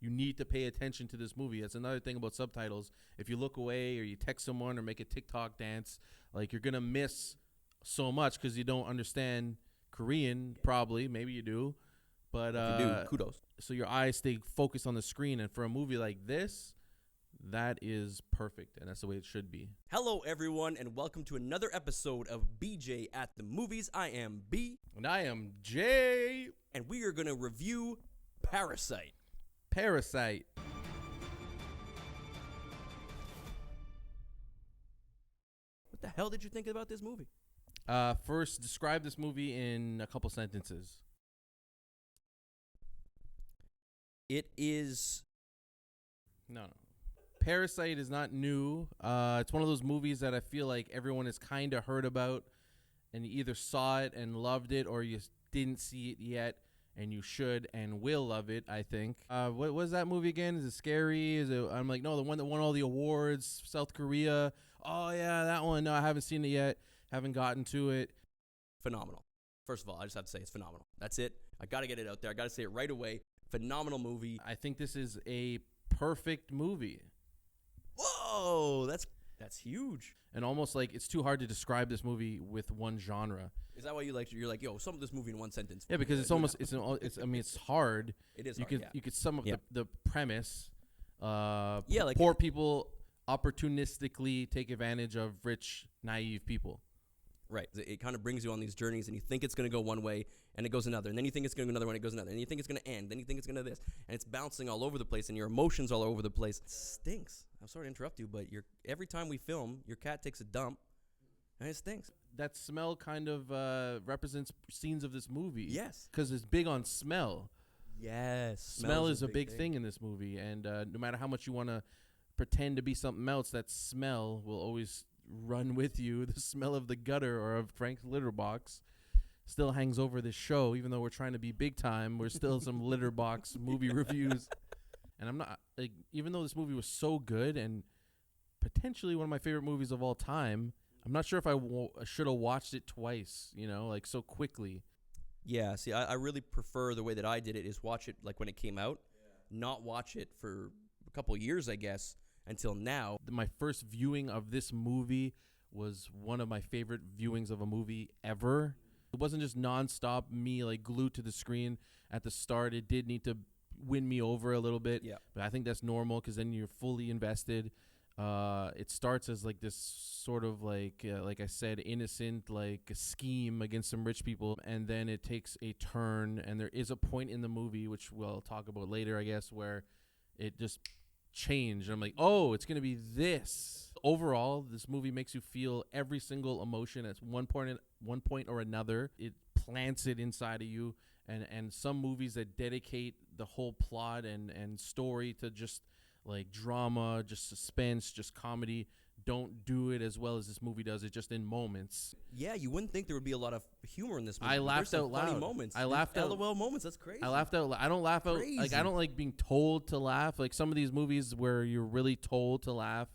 you need to pay attention to this movie. That's another thing about subtitles. If you look away or you text someone or make a TikTok dance, like you're gonna miss so much because you don't understand Korean. Probably, maybe you do, but If you do, kudos. so your eyes stay focused on the screen. And for a movie like this, that is perfect, and that's the way it should be. Hello, everyone, and welcome to another episode of BJ at the Movies. I am B, And I am Jay. and we are going to review Parasite. Parasite. What the hell did you think about this movie? First, describe this movie in a couple sentences. It is... No. Parasite is not new. It's one of those movies that I feel like everyone has kind of heard about, and you either saw it and loved it, or you didn't see it yet, and you should and will love it, I think. What was that movie again? Is it scary? Is it? I'm like, no, the one that won all the awards, South Korea. Oh, yeah, that one. No, I haven't seen it yet. Haven't gotten to it. Phenomenal. First of all, I just have to say it's phenomenal. That's it. I got to get it out there. I got to say it right away. Phenomenal movie. I think this is a perfect movie. Whoa, that's huge. And almost like it's too hard to describe this movie with one genre. Is that why you're like, yo, sum this movie in one sentence? Yeah, because it's almost it's I mean it's hard. It is You hard, could yeah. you could sum up the premise. Yeah, like poor people opportunistically take advantage of rich, naive people. Right. It kind of brings you on these journeys, and you think it's going to go one way, and it goes another. And then you think it's going to go another way, and it goes another. And you think it's going to end. Then you think it's going to this. And it's bouncing all over the place, and your emotions all over the place. It stinks. I'm sorry to interrupt you, but every time we film, your cat takes a dump, and it stinks. That smell kind of represents scenes of this movie. Yes. Because it's big on smell. Yes. Smell is a big thing in this movie. And no matter how much you want to pretend to be something else, that smell will always run with you. The smell of the gutter or of Frank's litter box still hangs over this show. Even though we're trying to be big time, we're still some litter box movie reviews. And I'm not like, even though this movie was so good and potentially one of my favorite movies of all time, I'm not sure if I should have watched it twice, like so quickly. Yeah, see, I really prefer the way that I did it is watch it like when it came out, not watch it for a couple years, I guess, until now. My first viewing of this movie was one of my favorite viewings of a movie ever. It wasn't just nonstop me like glued to the screen at the start. It did need to win me over a little bit, but I think that's normal because then you're fully invested. It starts as like this sort of like I said, innocent like scheme against some rich people, and then it takes a turn, and there is a point in the movie, which we'll talk about later, I guess, where it just changed. And I'm like, oh, it's gonna be this. Overall, this movie makes you feel every single emotion at one point or another. It plants it inside of you, and some movies that dedicate the whole plot and story to just like drama, just suspense, just comedy, don't do it as well as this movie does it, just in moments. Yeah, you wouldn't think there would be a lot of humor in this movie. I laughed out loud. Funny moments. I laughed out. LOL moments. That's crazy. I laughed out. I don't laugh out. Like I don't like being told to laugh. Like some of these movies where you're really told to laugh,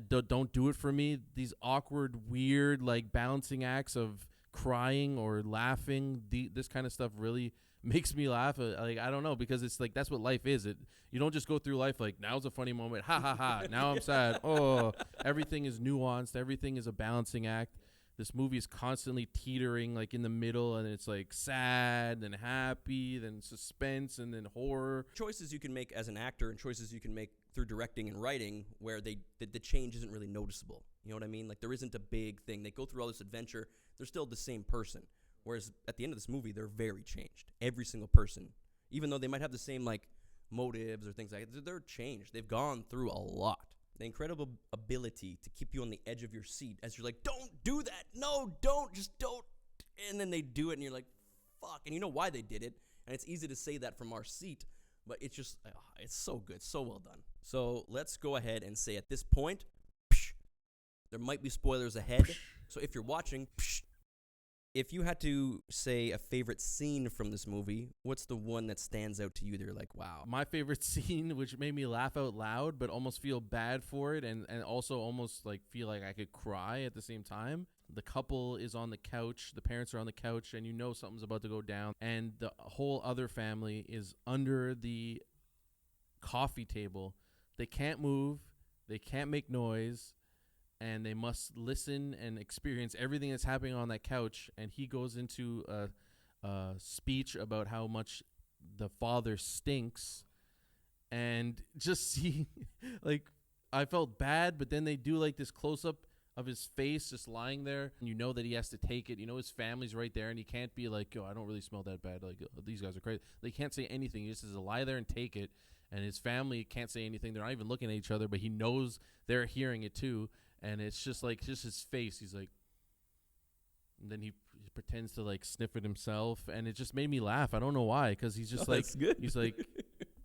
don't do it for me. These awkward, weird, like balancing acts of crying or laughing. This kind of stuff really makes me laugh. Like I don't know, because it's like that's what life is. You don't just go through life like now's a funny moment, ha ha ha. Now I'm sad. Oh, everything is nuanced. Everything is a balancing act. This movie is constantly teetering like in the middle, and it's like sad, then happy, then suspense, and then horror. Choices you can make as an actor and choices you can make through directing and writing where the change isn't really noticeable. You know what I mean? Like there isn't a big thing. They go through all this adventure. They're still the same person. Whereas at the end of this movie, they're very changed. Every single person. Even though they might have the same like motives or things like that, they're changed. They've gone through a lot. The incredible ability to keep you on the edge of your seat as you're like, don't do that. No, don't. Just don't. And then they do it and you're like, fuck. And you know why they did it. And it's easy to say that from our seat. But it's just, it's so good. So well done. So let's go ahead and say at this point, there might be spoilers ahead. So if you're watching, if you had to say a favorite scene from this movie, what's the one that stands out to you that you're like, wow? My favorite scene, which made me laugh out loud, but almost feel bad for it, and also almost like feel like I could cry at the same time. The couple is on the couch, the parents are on the couch, and you know something's about to go down, and the whole other family is under the coffee table. They can't move, they can't make noise, and they must listen and experience everything that's happening on that couch. And he goes into a speech about how much the father stinks, and just see, like, I felt bad, but then they do like this close up of his face just lying there, and you know that he has to take it. You know his family's right there, and he can't be like, "Yo, I don't really smell that bad. Like, these guys are crazy." They can't say anything. He just has to lie there and take it, and his family can't say anything. They're not even looking at each other, but he knows they're hearing it too, and it's just like just his face. He's like, and then he pretends to like sniff it himself, and it just made me laugh. I don't know why, because he's just like, he's like,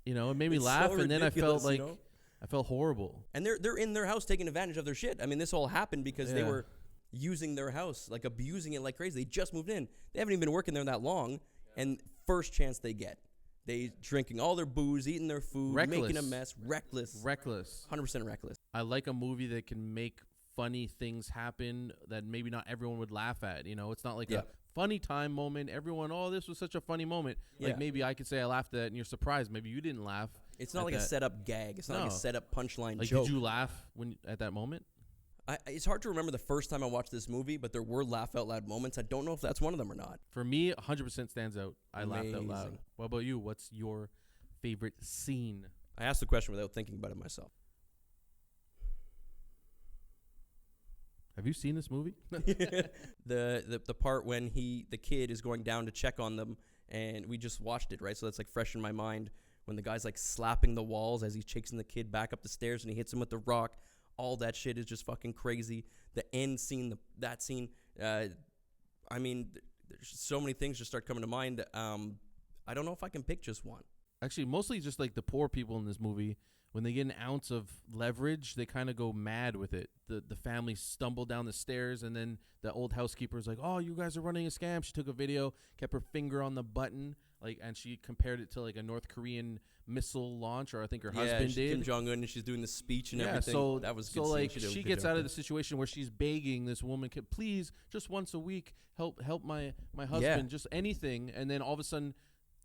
you know, it made me laugh, so and then I felt like. You know? I felt horrible. And they're in their house taking advantage of their shit. I mean, this all happened because they were using their house, like abusing it like crazy. They just moved in. They haven't even been working there that long. And first chance they get, they drinking all their booze, eating their food, making a mess, reckless. 100% reckless. I like a movie that can make funny things happen that maybe not everyone would laugh at. You know, it's not like a funny time moment. Everyone, oh, this was such a funny moment. Like maybe I could say I laughed at it and you're surprised. Maybe you didn't laugh. It's not like a set-up gag. It's not like a set-up punchline joke. Did you laugh at that moment? It's hard to remember the first time I watched this movie, but there were laugh-out-loud moments. I don't know if that's one of them or not. For me, 100% stands out. I laughed out loud. What about you? What's your favorite scene? I asked the question without thinking about it myself. Have you seen this movie? The part when the kid is going down to check on them, and we just watched it, right? So that's like fresh in my mind. When the guy's like slapping the walls as he's chasing the kid back up the stairs and he hits him with the rock. All that shit is just fucking crazy. The end scene, that scene. I mean, there's so many things just start coming to mind. I don't know if I can pick just one. Actually, mostly just like the poor people in this movie. When they get an ounce of leverage, they kind of go mad with it. The family stumble down the stairs, and then the old housekeeper's like, "Oh, you guys are running a scam." She took a video, kept her finger on the button, like, and she compared it to like a North Korean missile launch, or I think her husband did. Kim Jong-un, and she's doing the speech and everything. So that was good. So like she gets out of the situation where she's begging this woman, "Please, just once a week, help my husband, just anything," and then all of a sudden,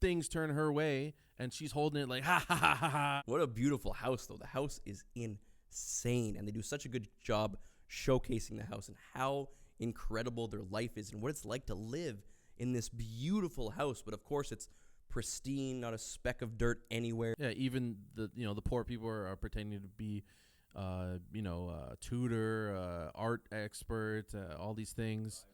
things turn her way, and she's holding it like, ha, ha, ha, ha, ha. What a beautiful house, though. The house is insane, and they do such a good job showcasing the house and how incredible their life is and what it's like to live in this beautiful house. But, of course, it's pristine, not a speck of dirt anywhere. Yeah, even the poor people are pretending to be, tutor, art expert, all these things,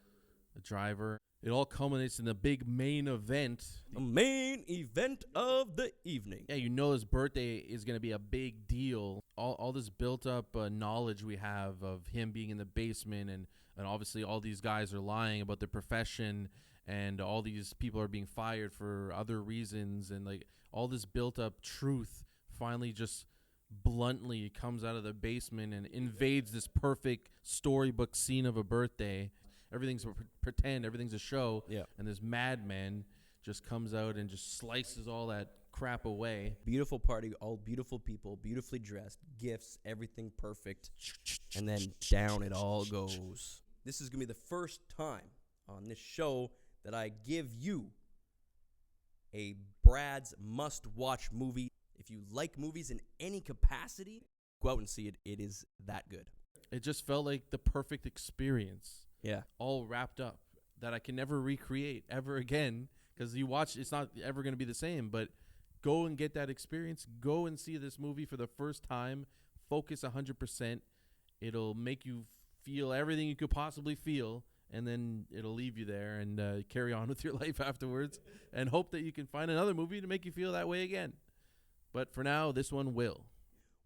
a driver. It all culminates in the big main event. The main event of the evening. Yeah, you know his birthday is going to be a big deal. All this built-up knowledge we have of him being in the basement, and obviously all these guys are lying about their profession, and all these people are being fired for other reasons, and like all this built-up truth finally just bluntly comes out of the basement and invades this perfect storybook scene of a birthday. Everything's a pretend, everything's a show, and this madman just comes out and just slices all that crap away. Beautiful party, all beautiful people, beautifully dressed, gifts, everything perfect, and then down it all goes. This is going to be the first time on this show that I give you a Brad's must-watch movie. If you like movies in any capacity, go out and see it. It is that good. It just felt like the perfect experience. Yeah. All wrapped up that I can never recreate ever again, because you watch, it's not ever going to be the same, but go and get that experience. Go and see this movie for the first time. Focus 100%. It'll make you feel everything you could possibly feel, and then it'll leave you there and carry on with your life afterwards and hope that you can find another movie to make you feel that way again. But for now, this one will.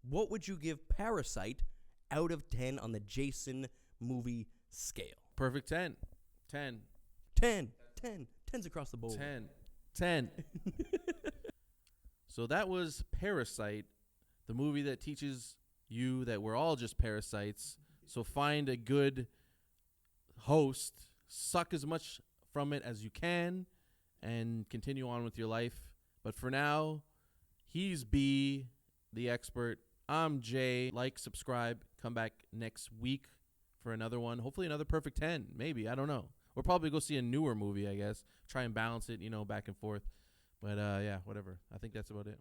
What would you give Parasite out of 10 on the Jason movie scale? Perfect 10. 10. 10. 10. 10's across the board. 10. 10. So that was Parasite, the movie that teaches you that we're all just parasites. So find a good host, suck as much from it as you can, and continue on with your life. But for now, he's B, the expert. I'm Jay. Like, subscribe, come back next week for another one. Hopefully another perfect 10, maybe. I don't know. We'll probably go see a newer movie, I guess. Try and balance it, back and forth. But, yeah, whatever. I think that's about it.